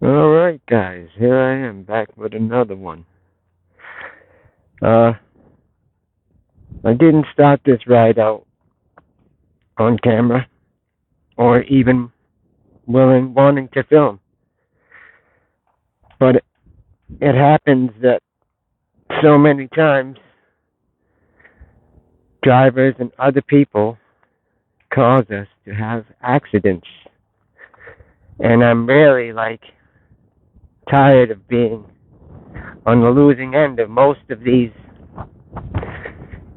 Alright guys, here I am back with another one. I didn't start this ride out on camera or even wanting to film. But it happens that so many times drivers and other people cause us to have accidents. And I'm really tired of being on the losing end of most of these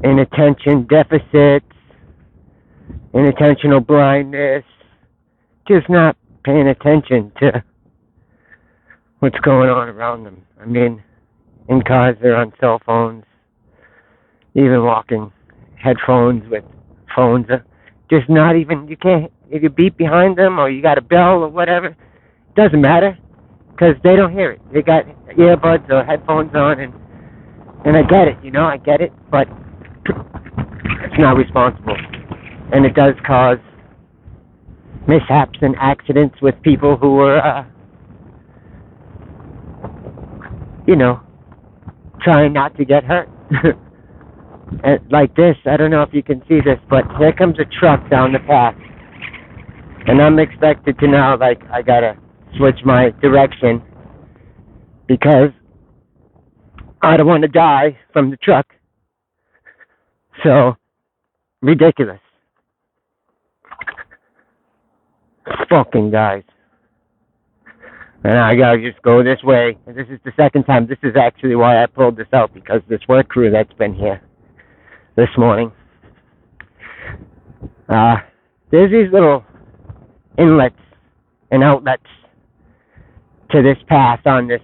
inattention deficits, inattentional blindness, just not paying attention to what's going on around them. I mean, in cars they're on cell phones, even walking headphones with phones. Just not even, you can't, if you beep behind them or you got a bell or whatever, it doesn't matter. Because they don't hear it. They got earbuds or headphones on, and I get it, I get it, but it's not responsible. And it does cause mishaps and accidents with people who are, trying not to get hurt. And like this, I don't know if you can see this, but here comes a truck down the path. And I'm expected to now, I gotta switch my direction because I don't want to die from the truck. So, ridiculous. Fucking guys. And I gotta just go this way. And this is the second time. This is actually why I pulled this out, because this work crew that's been here this morning. There's these little inlets and outlets to this path on this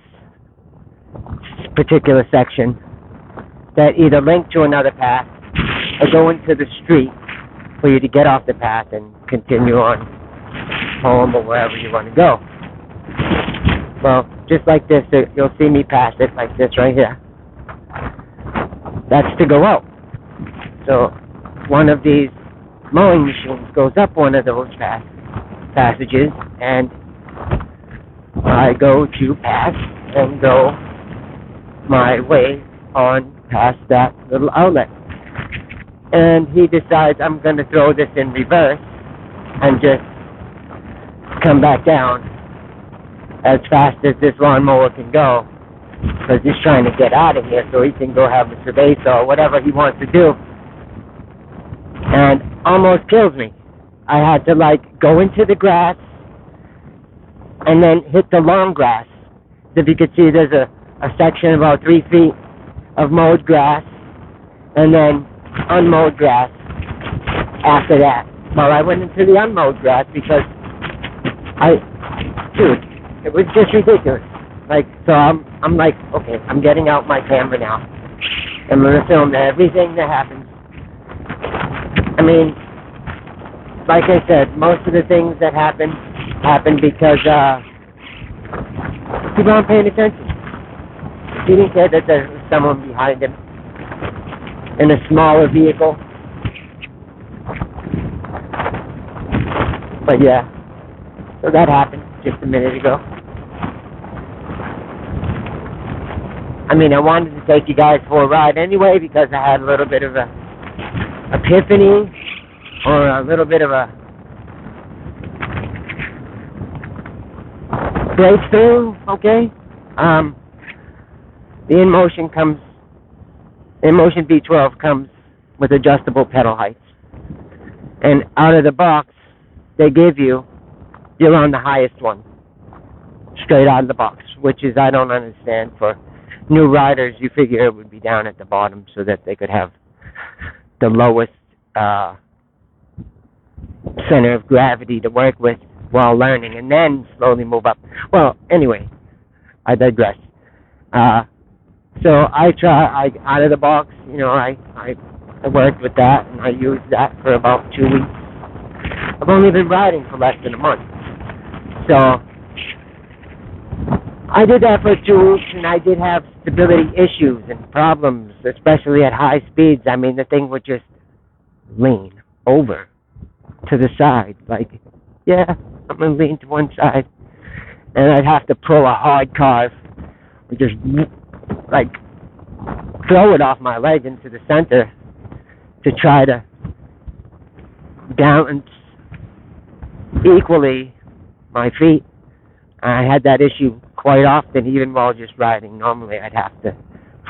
particular section that either link to another path or go into the street for you to get off the path and continue on home or wherever you want to go. Well, just like this, you'll see me pass it like this right here. That's to go out. So one of these mowing machines goes up one of those passages, and I go to pass and go my way on past that little outlet. And he decides I'm going to throw this in reverse and just come back down as fast as this lawnmower can go, because he's trying to get out of here so he can go have a cerveza or whatever he wants to do. And almost kills me. I had to go into the grass and then hit the long grass. If you could see, there's a section about 3 feet of mowed grass and then unmowed grass after that. Well, I went into the unmowed grass because it was just ridiculous. So I'm like, okay, I'm getting out my camera now. I'm going to film everything that happens. I mean, like I said, most of the things that happen because people aren't paying attention. He didn't care that there was someone behind him in a smaller vehicle. But yeah, so that happened just a minute ago. I mean, I wanted to take you guys for a ride anyway because I had a little bit of a epiphany, or a little bit of a breakthrough, okay? The Inmotion v12 comes with adjustable pedal heights. And out of the box, they give you're on the highest one, straight out of the box, which is, I don't understand. For new riders, you figure it would be down at the bottom so that they could have the lowest center of gravity to work with while learning, and then slowly move up. Well, anyway, I digress. So I out of the box, I worked with that, and I used that for about 2 weeks. I've only been riding for less than a month. So I did that for 2 weeks, and I did have stability issues and problems, especially at high speeds. I mean, the thing would just lean over to the side, yeah, I'm going to lean to one side. and I'd have to pull a hard carve, or just like throw it off my leg into the center to try to balance equally my feet. I had that issue quite often, even while just riding. Normally I'd have to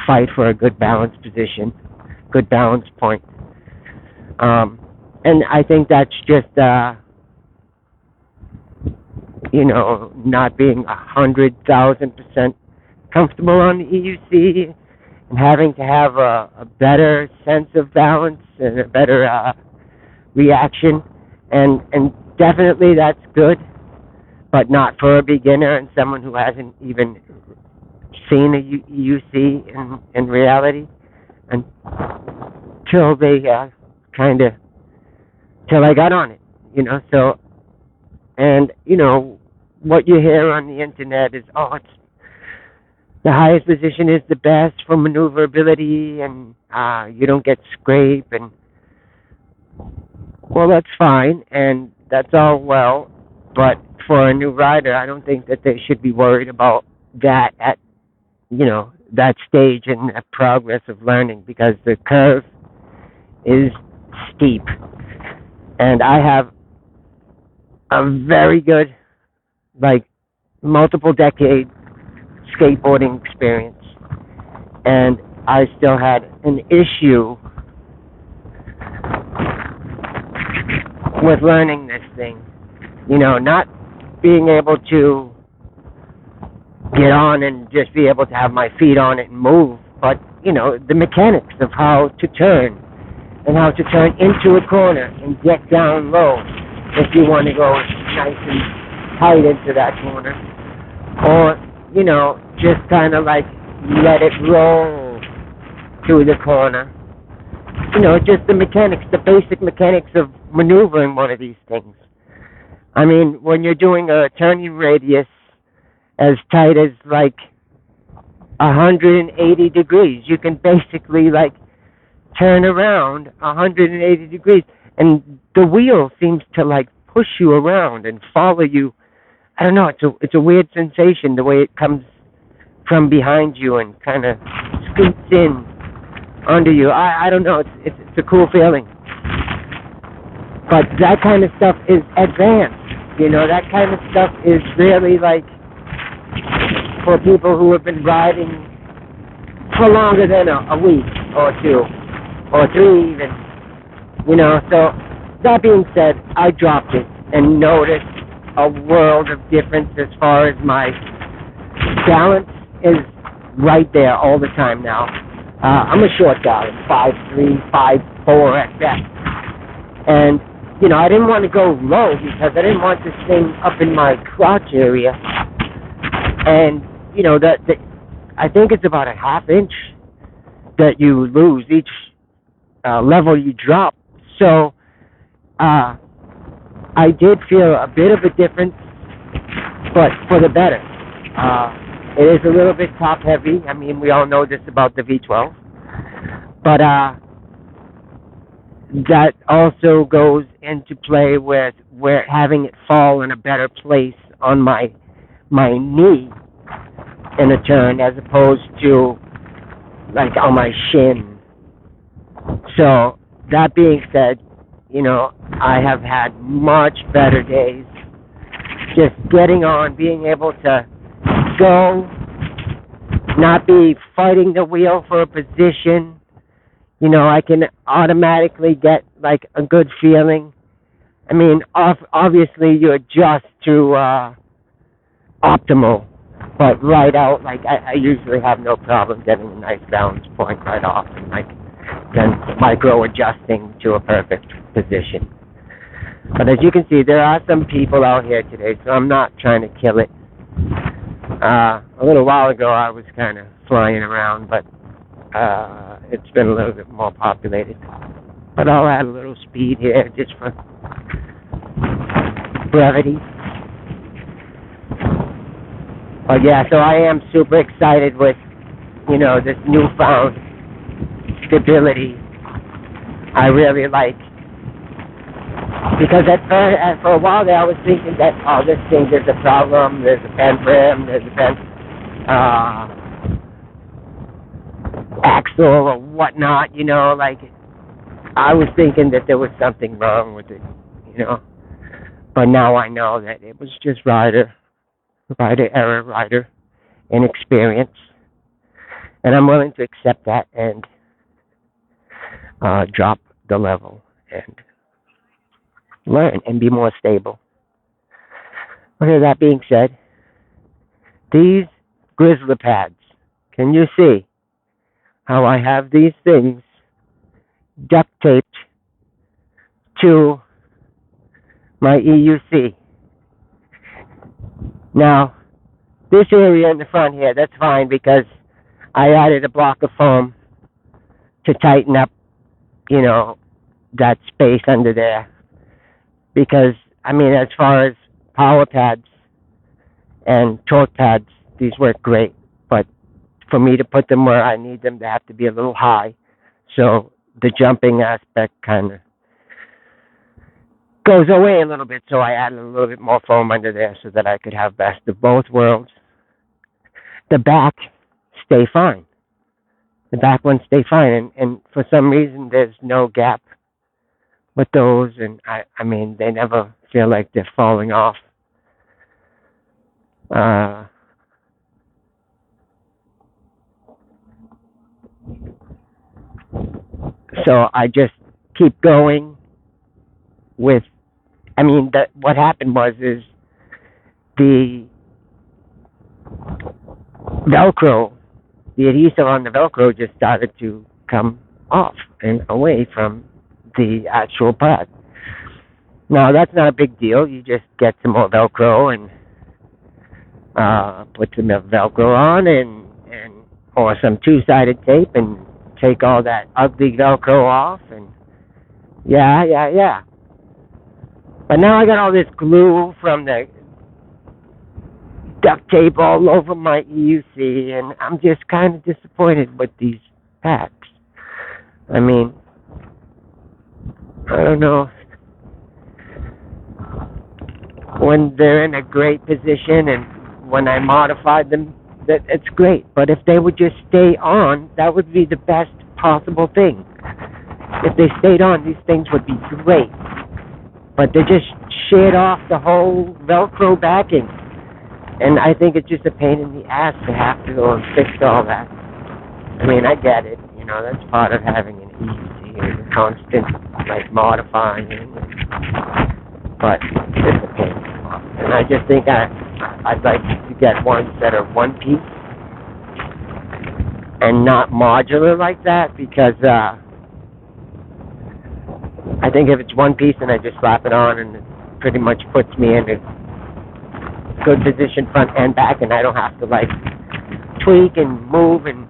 fight for a good balance position, good balance point. And I think that's just, not being 100,000% comfortable on the EUC and having to have a better sense of balance and a better reaction. And definitely that's good, but not for a beginner and someone who hasn't even seen a EUC in reality until they till I got on it, so, and, what you hear on the internet is, it's the highest position is the best for maneuverability, and you don't get scrape, and, well, that's fine, and that's all well, but for a new rider, I don't think that they should be worried about that at, that stage in the progress of learning, because the curve is steep. And I have a very good, multiple decade skateboarding experience. And I still had an issue with learning this thing. Not being able to get on and just be able to have my feet on it and move, but, the mechanics of how to turn and how to turn into a corner and get down low if you want to go nice and tight into that corner. Or, just kind of let it roll through the corner. Just the mechanics, the basic mechanics of maneuvering one of these things. I mean, when you're doing a turning radius as tight as 180 degrees, you can basically turn around 180 degrees, and the wheel seems to push you around and follow you. I don't know, it's a weird sensation, the way it comes from behind you and kind of scoots in under you. I don't know, it's a cool feeling. But that kind of stuff is advanced, that kind of stuff is really for people who have been riding for longer than a week or two, or 3 even, so that being said, I dropped it and noticed a world of difference as far as my balance is right there all the time now. I'm a short guy, 5'3", 5'4" at best, and, I didn't want to go low because I didn't want this thing up in my crotch area, and, I think it's about a ½ inch that you lose each level you drop. So I did feel a bit of a difference, but for the better. It is a little bit top heavy. I mean, we all know this about the V12, but that also goes into play with where having it fall in a better place on my knee in a turn as opposed to on my shin. So that being said, I have had much better days just getting on, being able to go, not be fighting the wheel for a position. I can automatically get a good feeling. I mean, obviously you adjust to optimal, but right out, I usually have no problem getting a nice balance point right off, and then micro adjusting to a perfect position. But as you can see, there are some people out here today, so I'm not trying to kill it. A little while ago I was kind of flying around, but it's been a little bit more populated. But I'll add a little speed here just for brevity. But yeah, so I am super excited with, this newfound stability. I really like Because for a while there, I was thinking that, oh, this thing, there's a problem, there's a bent rim, there's a bent axle or whatnot, you know, like, I was thinking that there was something wrong with it, you know. But now I know that it was just rider error, inexperience. And I'm willing to accept that and drop the level and learn and be more stable. Okay, that being said, these grizzly pads, can you see how I have these things duct taped to my EUC? Now, this area in the front here, that's fine because I added a block of foam to tighten up, you know, that space under there. Because, I mean, as far as power pads and torque pads, these work great. But for me to put them where I need them, they have to be a little high. So the jumping aspect kind of goes away a little bit. So I added a little bit more foam under there so that I could have best of both worlds. The back stay fine. The back ones stay fine. And for some reason, there's no gap with those. And I mean, they never feel like they're falling off. So I just keep going with, I mean, what happened is the Velcro, the adhesive on the Velcro just started to come off and away from the actual pad. Now, that's not a big deal. You just get some more Velcro and put some Velcro on or some two-sided tape and take all that ugly Velcro off and yeah. But now I got all this glue from the duct tape all over my EUC, and I'm just kind of disappointed with these packs. I mean, I don't know. When they're in a great position and when I modified them, that it's great. But if they would just stay on, that would be the best possible thing. If they stayed on, these things would be great. But they just sheared off the whole Velcro backing. And I think it's just a pain in the ass to have to go and fix all that. I mean, I get it. You know, that's part of having an EUC and constant, like, modifying. But it's a pain. And I just think I'd like to get ones that are one piece and not modular like that, because I think if it's one piece and I just slap it on and it pretty much puts me in a good position front and back, and I don't have to like tweak and move, and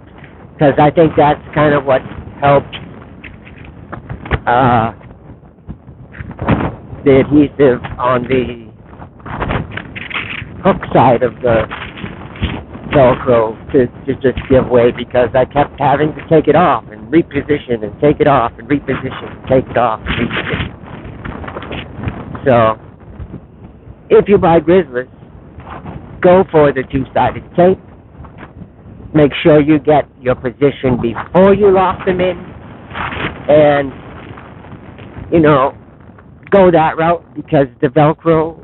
because I think that's kind of what helped the adhesive on the hook side of the Velcro to just give way, because I kept having to take it off and reposition and take it off and reposition and take it off and reposition. So if you buy Grizzlies, go for the two-sided tape. Make sure you get your position before you lock them in, and, you know, go that route, because the Velcro,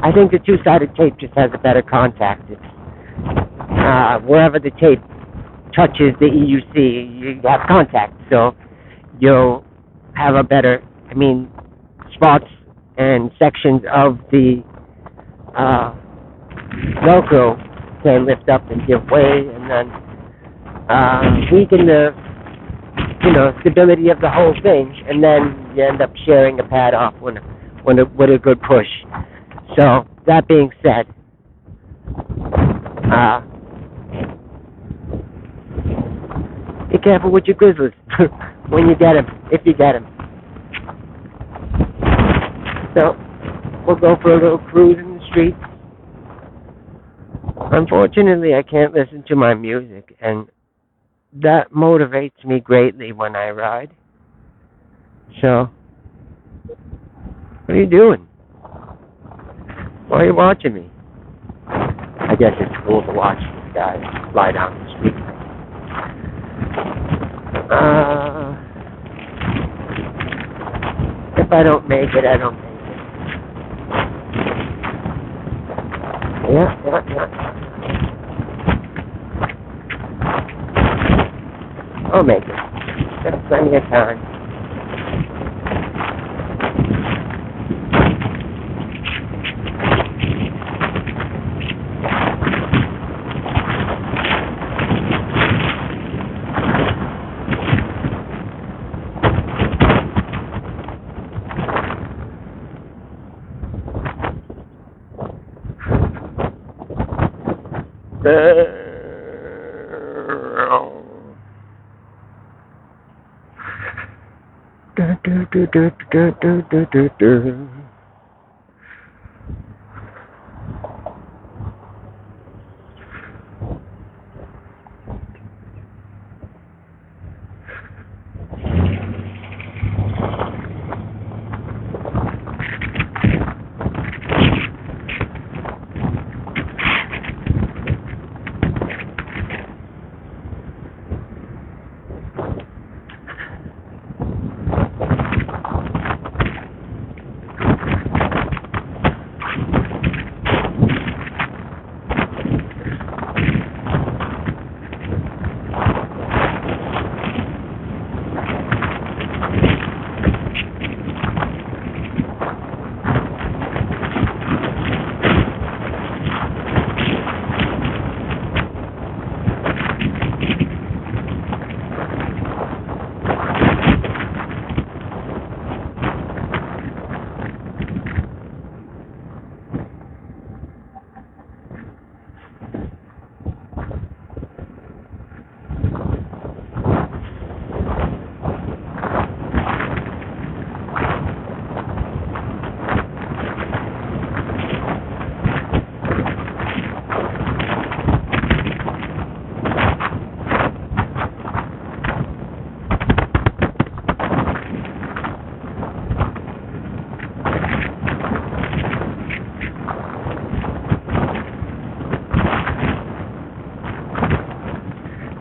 I think the two-sided tape just has a better contact. It's, wherever the tape touches the EUC, you have contact, so you'll have a better, I mean, spots and sections of the Velcro can lift up and give way, and then weaken the, you know, stability of the whole thing, and then you end up shearing a pad off with a good push. So that being said, be careful with your Grizzlies when you get them, if you get them. So we'll go for a little cruise in the streets. Unfortunately, I can't listen to my music, and that motivates me greatly when I ride. So, what are you doing? Why are you watching me? I guess it's cool to watch this guy fly down the street. If I don't make it, I don't make it. Yeah. I'll make it. Got plenty of time.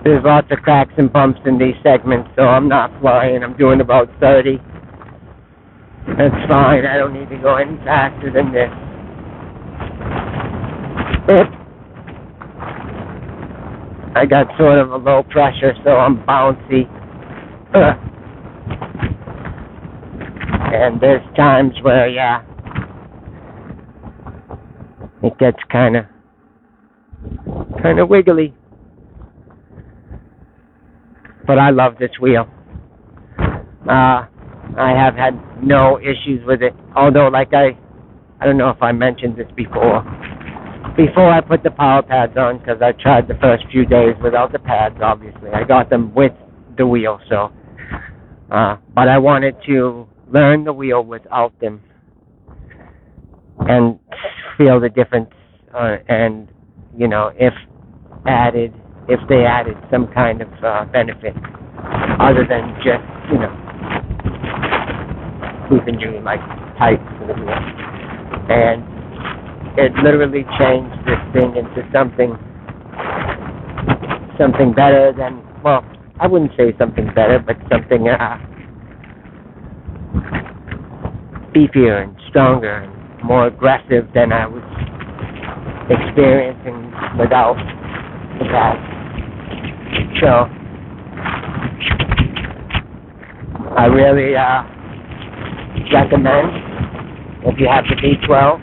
There's lots of cracks and bumps in these segments, so I'm not flying. I'm doing about 30. That's fine. I don't need to go any faster than this. I got sort of a low pressure, so I'm bouncy. And there's times where, yeah, it gets kind of wiggly. But I love this wheel. I have had no issues with it. Although, like I don't know if I mentioned this before. Before I put the power pads on, because I tried the first few days without the pads, obviously. I got them with the wheel, so. But I wanted to learn the wheel without them and feel the difference. And, you know, if they added some kind of benefit other than just, you know, keeping you like tight for the wheel. And it literally changed this thing into something better than, well, I wouldn't say something better, but something beefier and stronger and more aggressive than I was experiencing without the pads. So, I really recommend, if you have the v12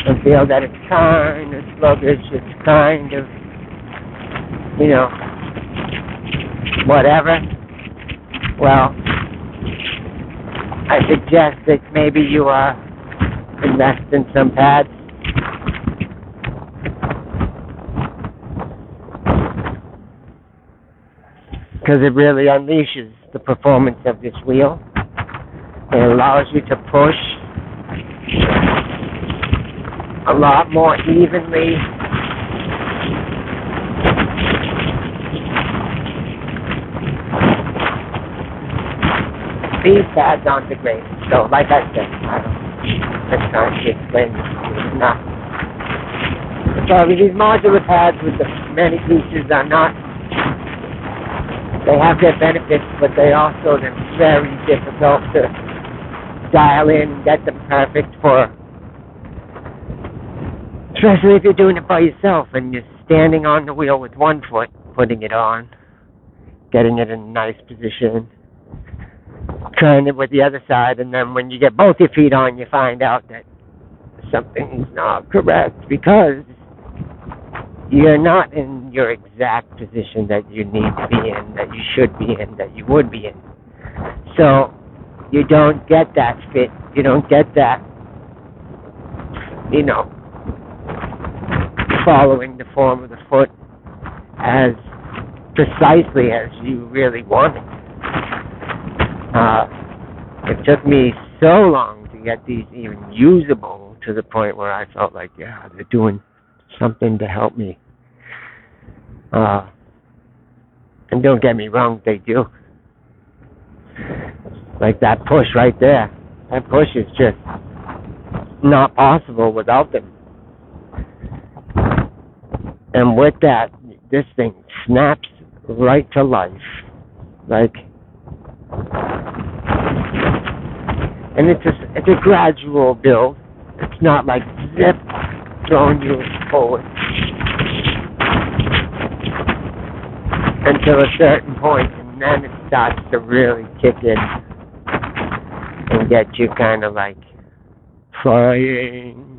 and feel that it's kind of sluggish, it's kind of, you know, whatever, well, I suggest that maybe you invest in some pads. Because it really unleashes the performance of this wheel. It allows you to push a lot more evenly. these pads aren't degraded. So, like I said, I'm just trying to explain this to you. Not, so these modular pads with the many pieces are not, they have their benefits, but they also, they're very difficult to dial in and get them perfect for, especially if you're doing it by yourself and you're standing on the wheel with one foot, putting it on, getting it in a nice position, trying it with the other side, and then when you get both your feet on, you find out that something's not correct because you're not in your exact position that you need to be in, that you should be in, that you would be in. So you don't get that fit, you don't get that, following the form of the foot as precisely as you really want it. It took me so long to get these even usable to the point where I felt like, yeah, they're doing something to help me. And don't get me wrong, they do. Like that push right there. That push is just not possible without them. And with that, this thing snaps right to life. Like, and it's a gradual build. It's not like zip, throwing you forward until a certain point, and then it starts to really kick in and get you kind of like flying.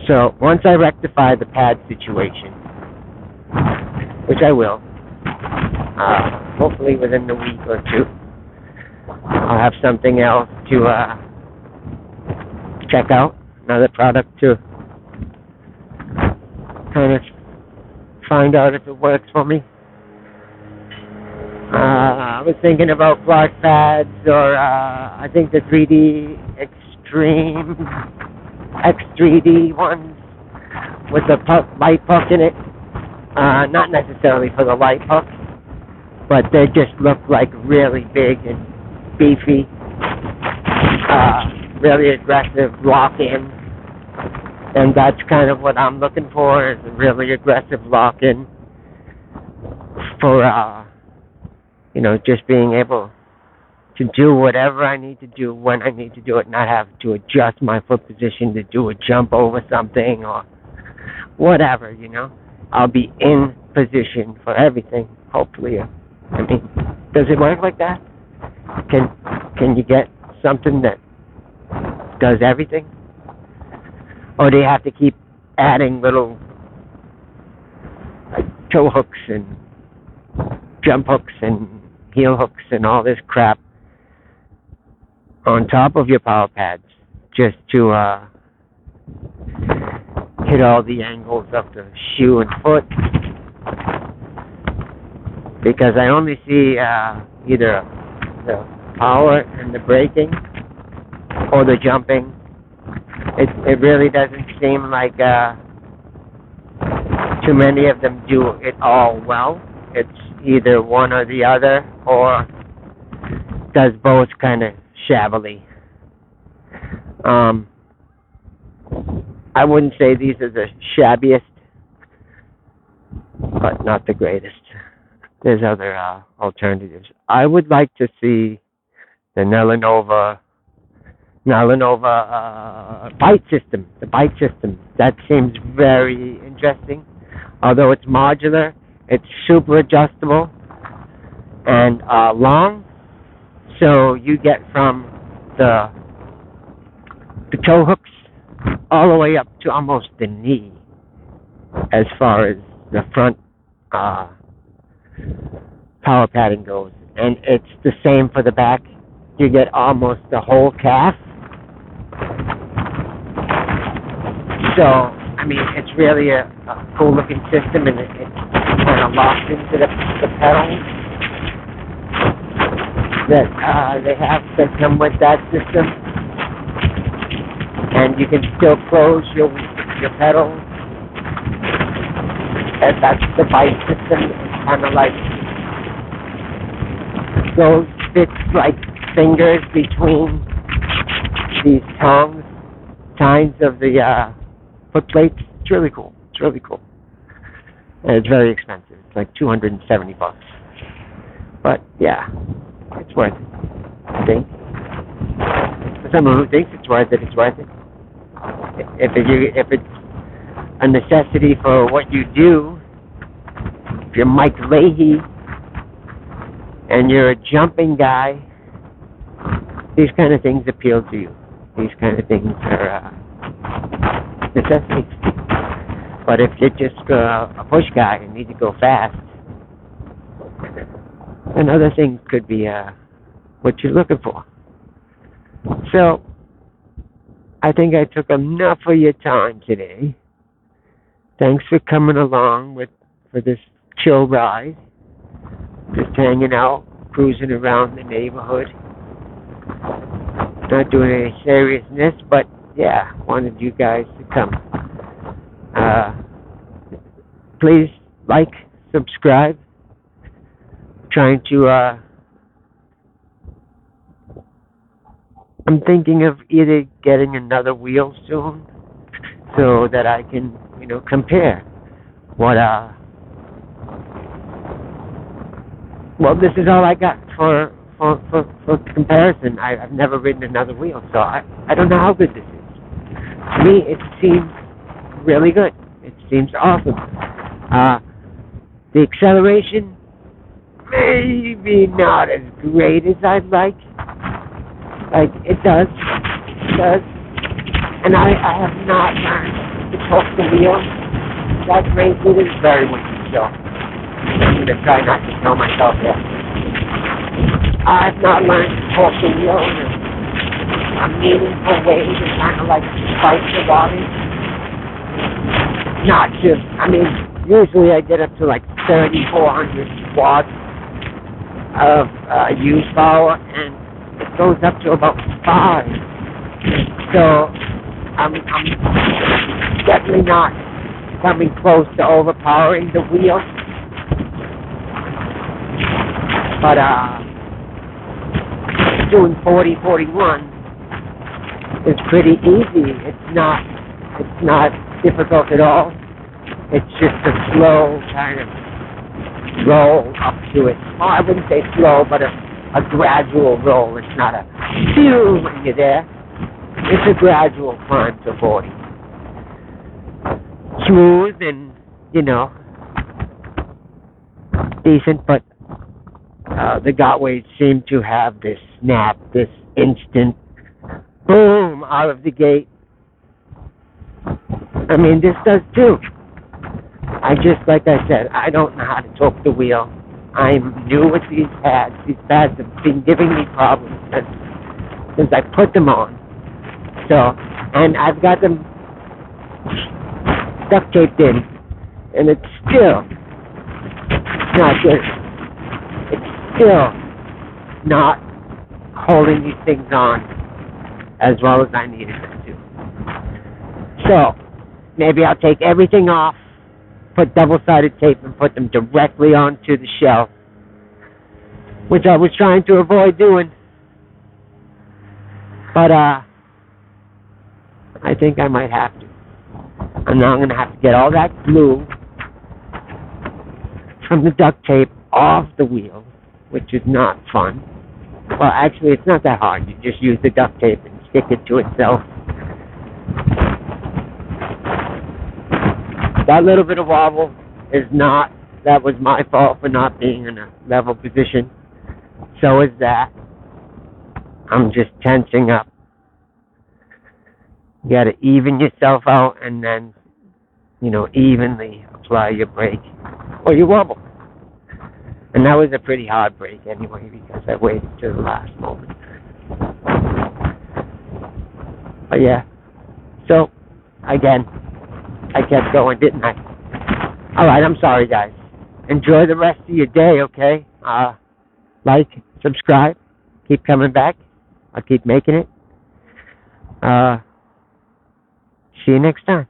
So once I rectify the pad situation, which I will, hopefully within the week or two, I'll have something else to check out, another product to kind of find out if it works for me. I was thinking about block pads, or I think the 3D Extreme X3D ones with the light hook in it. Not necessarily for the light hook, but they just look like really big and beefy, really aggressive lock-in. And that's kind of what I'm looking for, is a really aggressive lock-in for, just being able to do whatever I need to do when I need to do it, not have to adjust my foot position to do a jump over something or whatever, I'll be in position for everything, hopefully. I mean, does it work like that? Can you get something that does everything? Or do you have to keep adding little toe hooks and jump hooks and heel hooks and all this crap on top of your power pads just to hit all the angles of the shoe and foot? Because I only see either the power and the braking or the jumping. It really doesn't seem like too many of them do it all well. It's either one or the other, or does both kind of shabbily. I wouldn't say these are the shabbiest, but not the greatest. There's other alternatives. I would like to see the Nalanova bite system. The bite system, that seems very interesting. Although it's modular, it's super adjustable and long, so you get from the toe hooks all the way up to almost the knee as far as the front power padding goes, and it's the same for the back. You get almost the whole calf. So, I mean, it's really a cool looking system, and it kind of locks into the pedals that they have that come with that system. And you can still close your pedals. And that's the bike system. It's kind of like goes, fits like fingers between these tines of the foot plates. It's really cool. It's really cool. And it's very expensive. It's like $270. But yeah, it's worth it, I think. For someone who thinks it's worth it, it's worth it. If it's a necessity for what you do, if you're Mike Leahy and you're a jumping guy, these kind of things appeal to you. These kind of things are necessities. But if you're just a push guy and need to go fast, then other things could be what you're looking for. So, I think I took enough of your time today. Thanks for coming along for this chill ride. Just hanging out, cruising around the neighborhood. Not doing any seriousness, but yeah, wanted you guys to come. Please like, subscribe. Trying to I'm thinking of either getting another wheel soon so that I can, compare what well, this is all I got for comparison. I've never ridden another wheel, so I don't know how good this is. To me, it seems really good. It seems awesome. The acceleration, maybe not as great as I'd like. Like, it does. And I have not learned to torque the wheel. That race it is very windy, so I'm going to try not to tell myself that. I've not learned to torque the wheel in a meaningful way to kind of like fight the body. Not just, usually I get up to like 3,400 watts of use power, and it goes up to about 5. So I'm definitely not coming close to overpowering the wheel. But doing 40, 41 is pretty easy. It's not difficult at all. It's just a slow kind of roll up to it. Well, I wouldn't say slow, but a gradual roll. It's not a phew when you're there. It's a gradual climb to 40. Smooth and, decent, but the Gotways seem to have this snap, this instant boom out of the gate. This does too. Like I said, I don't know how to torque the wheel. I'm new with these pads. These pads have been giving me problems since I put them on. So, and I've got them duct taped in, and it's still not good. It's still not holding these things on as well as I needed them to. So, maybe I'll take everything off, put double-sided tape, and put them directly onto the shelf, which I was trying to avoid doing. But, I think I might have to. And now I'm going to have to get all that glue from the duct tape off the wheel, which is not fun. Well, actually, it's not that hard. You just use the duct tape and stick it to itself. That little bit of wobble that was my fault for not being in a level position. So is that. I'm just tensing up. You got to even yourself out and then, evenly apply your brake or you wobble. And that was a pretty hard brake anyway because I waited to the last moment. But yeah. So, again, I kept going, didn't I? Alright, I'm sorry, guys. Enjoy the rest of your day, okay? Like, subscribe, keep coming back. I'll keep making it. See you next time.